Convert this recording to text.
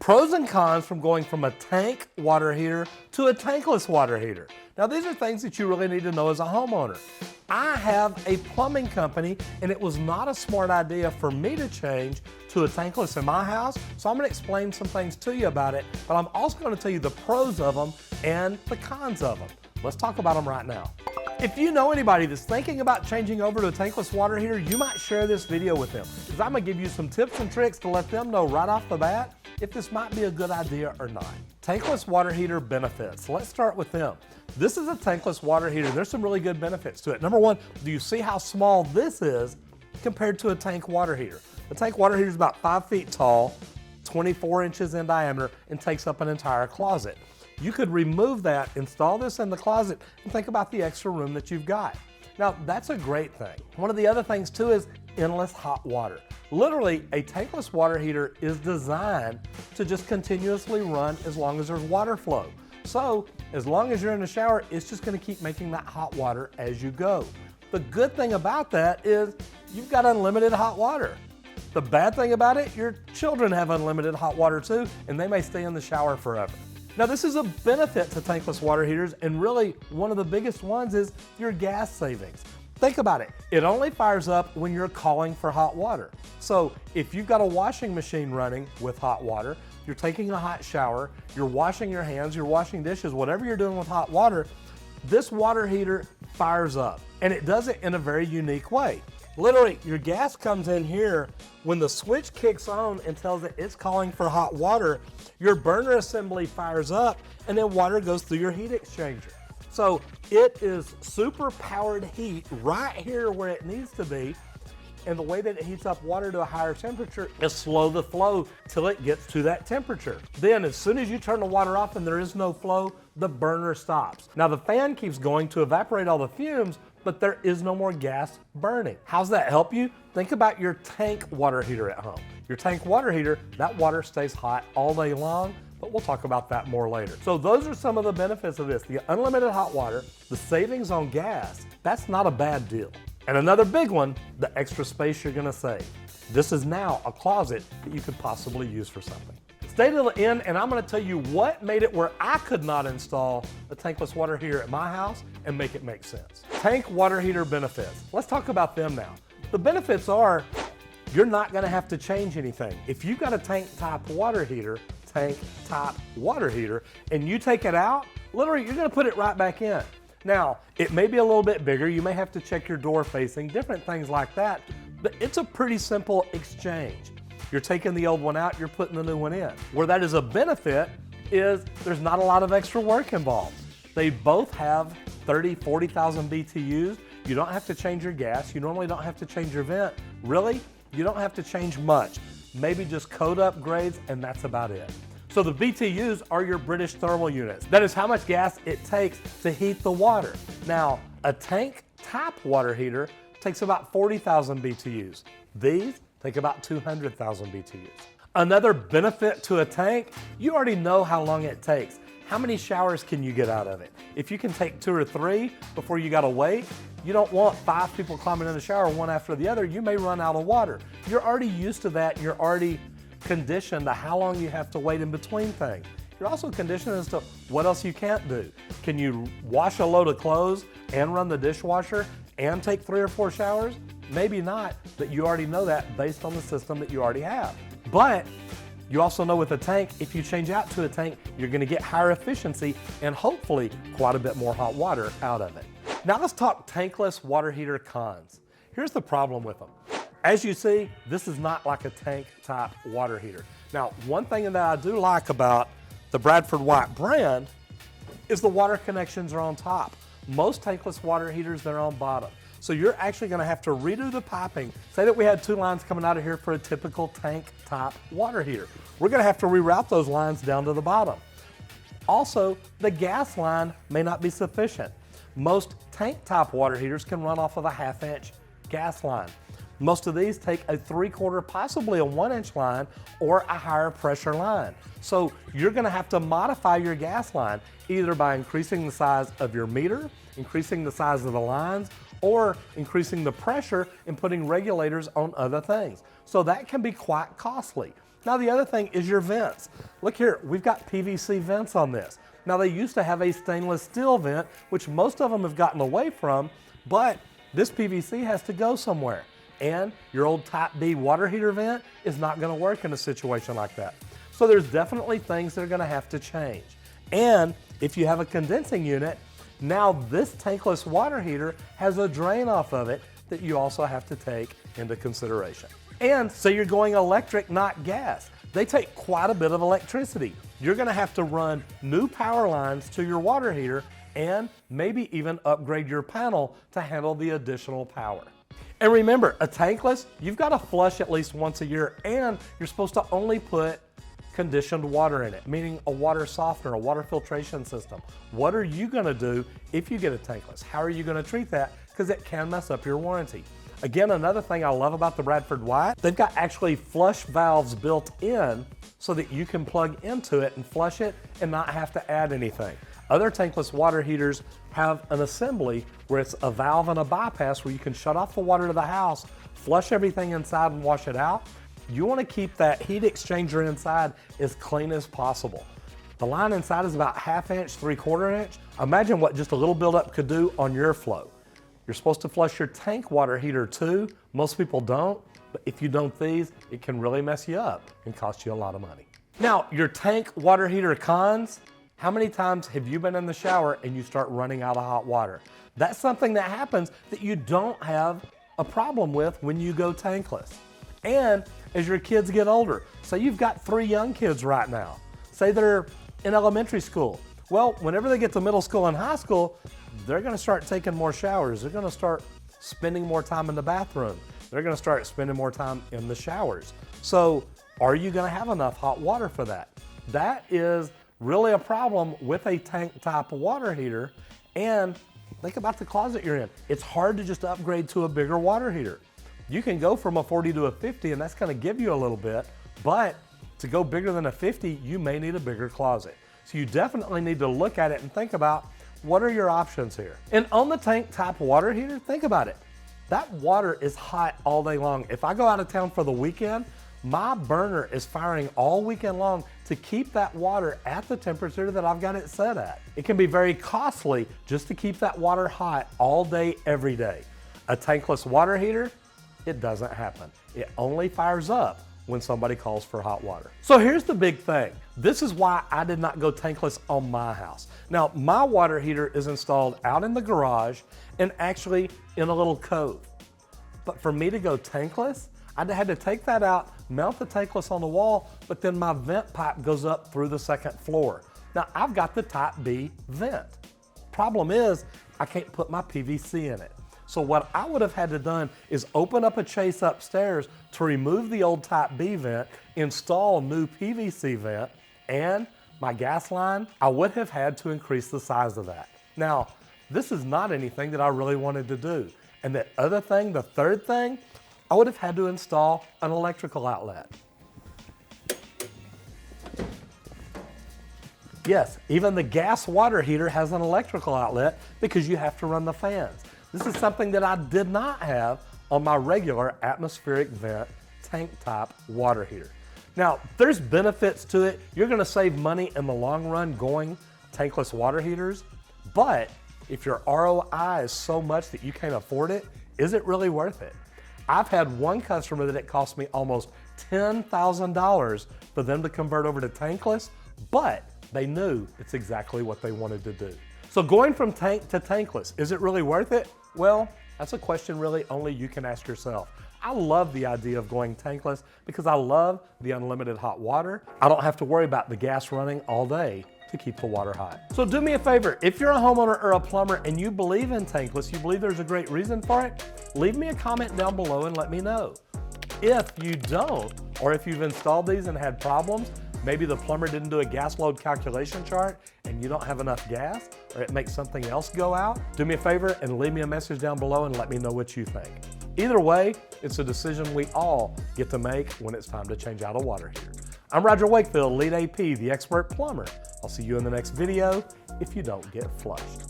Pros and cons from going from a tank water heater to a tankless water heater. Now these are things that you really need to know as a homeowner. I have a plumbing company and it was not a smart idea for me to change to a tankless in my house, so I'm going to explain some things to you about it, but I'm also going to tell you the pros of them and the cons of them. Let's talk about them right now. If you know anybody that's thinking about changing over to a tankless water heater, you might share this video with them, because I'm going to give you some tips and tricks to let them know right off the bat if this might be a good idea or not. Tankless water heater benefits. Let's start with them. This is a tankless water heater. There's some really good benefits to it. Number one, do you see how small this is compared to a tank water heater? The tank water heater is about 5 feet tall, 24 inches in diameter, and takes up an entire closet. You could remove that, install this in the closet, and think about the extra room that you've got. Now, that's a great thing. One of the other things too is endless hot water. Literally, a tankless water heater is designed to just continuously run as long as there's water flow. So, as long as you're in the shower, it's just gonna keep making that hot water as you go. The good thing about that is you've got unlimited hot water. The bad thing about it, your children have unlimited hot water too, and they may stay in the shower forever. Now this is a benefit to tankless water heaters, and really one of the biggest ones is your gas savings. Think about it, it only fires up when you're calling for hot water. So if you've got a washing machine running with hot water, you're taking a hot shower, you're washing your hands, you're washing dishes, whatever you're doing with hot water, this water heater fires up, and it does it in a very unique way. Literally, your gas comes in here. When the switch kicks on and tells it it's calling for hot water, your burner assembly fires up and then water goes through your heat exchanger. So it is super powered heat right here where it needs to be. And the way that it heats up water to a higher temperature is slow the flow till it gets to that temperature. Then as soon as you turn the water off and there is no flow, the burner stops. Now the fan keeps going to evaporate all the fumes, but there is no more gas burning. How's that help you? Think about your tank water heater at home. Your tank water heater, that water stays hot all day long, but we'll talk about that more later. So those are some of the benefits of this. The unlimited hot water, the savings on gas, that's not a bad deal. And another big one, the extra space you're gonna save. This is now a closet that you could possibly use for something. Stay till the end and I'm gonna tell you what made it where I could not install a tankless water heater at my house and make it make sense. Tank water heater benefits. Let's talk about them now. The benefits are you're not gonna have to change anything. If you've got a tank top water heater, and you take it out, literally you're gonna put it right back in. Now, it may be a little bit bigger, you may have to check your door facing, different things like that, but it's a pretty simple exchange. You're taking the old one out, you're putting the new one in. Where that is a benefit is there's not a lot of extra work involved. They both have 30, 40,000 BTUs. You don't have to change your gas. You normally don't have to change your vent. Really, you don't have to change much. Maybe just code upgrades and that's about it. So the BTUs are your British thermal units. That is how much gas it takes to heat the water. Now, a tank top water heater takes about 40,000 BTUs. These take about 200,000 BTUs. Another benefit to a tank, you already know how long it takes. How many showers can you get out of it? If you can take 2 or 3 before you gotta wait, you don't want 5 people climbing in the shower one after the other, you may run out of water. You're already used to that, you're already conditioned to how long you have to wait in between things. You're also conditioned as to what else you can't do. Can you wash a load of clothes and run the dishwasher and take 3 or 4 showers? Maybe not, but you already know that based on the system that you already have. But you also know with a tank, if you change out to a tank, you're gonna get higher efficiency and hopefully quite a bit more hot water out of it. Now let's talk tankless water heater cons. Here's the problem with them. As you see, this is not like a tank top water heater. Now, one thing that I do like about the Bradford White brand is the water connections are on top. Most tankless water heaters, they're on bottom. So you're actually gonna have to redo the piping. Say that we had 2 lines coming out of here for a typical tank top water heater. We're gonna have to reroute those lines down to the bottom. Also, the gas line may not be sufficient. Most tank top water heaters can run off of a 1/2 inch gas line. Most of these take a 3/4, possibly a 1 inch line or a higher pressure line. So you're gonna have to modify your gas line either by increasing the size of your meter, increasing the size of the lines, or increasing the pressure and putting regulators on other things. So that can be quite costly. Now the other thing is your vents. Look here, we've got PVC vents on this. Now they used to have a stainless steel vent, which most of them have gotten away from, but this PVC has to go somewhere. And your old type B water heater vent is not gonna work in a situation like that. So there's definitely things that are gonna have to change. And if you have a condensing unit, now this tankless water heater has a drain off of it that you also have to take into consideration. And so you're going electric, not gas. They take quite a bit of electricity. You're gonna have to run new power lines to your water heater and maybe even upgrade your panel to handle the additional power. And remember, a tankless, you've got to flush at least once a year, and you're supposed to only put conditioned water in it, meaning a water softener, a water filtration system. What are you gonna do if you get a tankless? How are you gonna treat that? Because it can mess up your warranty. Again, another thing I love about the Bradford White, they've got actually flush valves built in so that you can plug into it and flush it and not have to add anything. Other tankless water heaters have an assembly where it's a valve and a bypass where you can shut off the water to the house, flush everything inside and wash it out. You want to keep that heat exchanger inside as clean as possible. The line inside is about 1/2 inch, 3/4 inch. Imagine what just a little buildup could do on your flow. You're supposed to flush your tank water heater too. Most people don't, but if you don't these, it can really mess you up and cost you a lot of money. Now, your tank water heater cons, how many times have you been in the shower and you start running out of hot water? That's something that happens that you don't have a problem with when you go tankless. And as your kids get older, say you've got 3 young kids right now, say they're in elementary school. Well, whenever they get to middle school and high school, they're gonna start taking more showers. They're gonna start spending more time in the bathroom. They're gonna start spending more time in the showers. So are you gonna have enough hot water for that? That is really a problem with a tank type water heater. And think about the closet you're in. It's hard to just upgrade to a bigger water heater. You can go from a 40 to a 50 and that's gonna give you a little bit, but to go bigger than a 50, you may need a bigger closet. So you definitely need to look at it and think about what are your options here. And on the tank type water heater, think about it. That water is hot all day long. If I go out of town for the weekend, my burner is firing all weekend long to keep that water at the temperature that I've got it set at. It can be very costly just to keep that water hot all day, every day. A tankless water heater, it doesn't happen. It only fires up when somebody calls for hot water. So here's the big thing. This is why I did not go tankless on my house. Now, my water heater is installed out in the garage and actually in a little cove. But for me to go tankless, I had to take that out, mount the tankless on the wall, but then my vent pipe goes up through the 2nd floor. Now, I've got the type B vent. Problem is, I can't put my PVC in it. So what I would have had to done is open up a chase upstairs to remove the old type B vent, install new PVC vent, and my gas line, I would have had to increase the size of that. Now, this is not anything that I really wanted to do. And the other thing, the third thing, I would have had to install an electrical outlet. Yes, even the gas water heater has an electrical outlet because you have to run the fans. This is something that I did not have on my regular atmospheric vent tank type water heater. Now, there's benefits to it. You're gonna save money in the long run going tankless water heaters, but if your ROI is so much that you can't afford it, is it really worth it? I've had one customer that it cost me almost $10,000 for them to convert over to tankless, but they knew it's exactly what they wanted to do. So going from tank to tankless, is it really worth it? Well, that's a question really only you can ask yourself. I love the idea of going tankless because I love the unlimited hot water. I don't have to worry about the gas running all day to keep the water hot. So do me a favor, if you're a homeowner or a plumber and you believe in tankless, you believe there's a great reason for it, leave me a comment down below and let me know. If you don't, or if you've installed these and had problems, maybe the plumber didn't do a gas load calculation chart and you don't have enough gas, or it makes something else go out, do me a favor and leave me a message down below and let me know what you think. Either way, it's a decision we all get to make when it's time to change out a water heater. I'm Roger Wakefield, Lead AP, the expert plumber. I'll see you in the next video if you don't get flushed.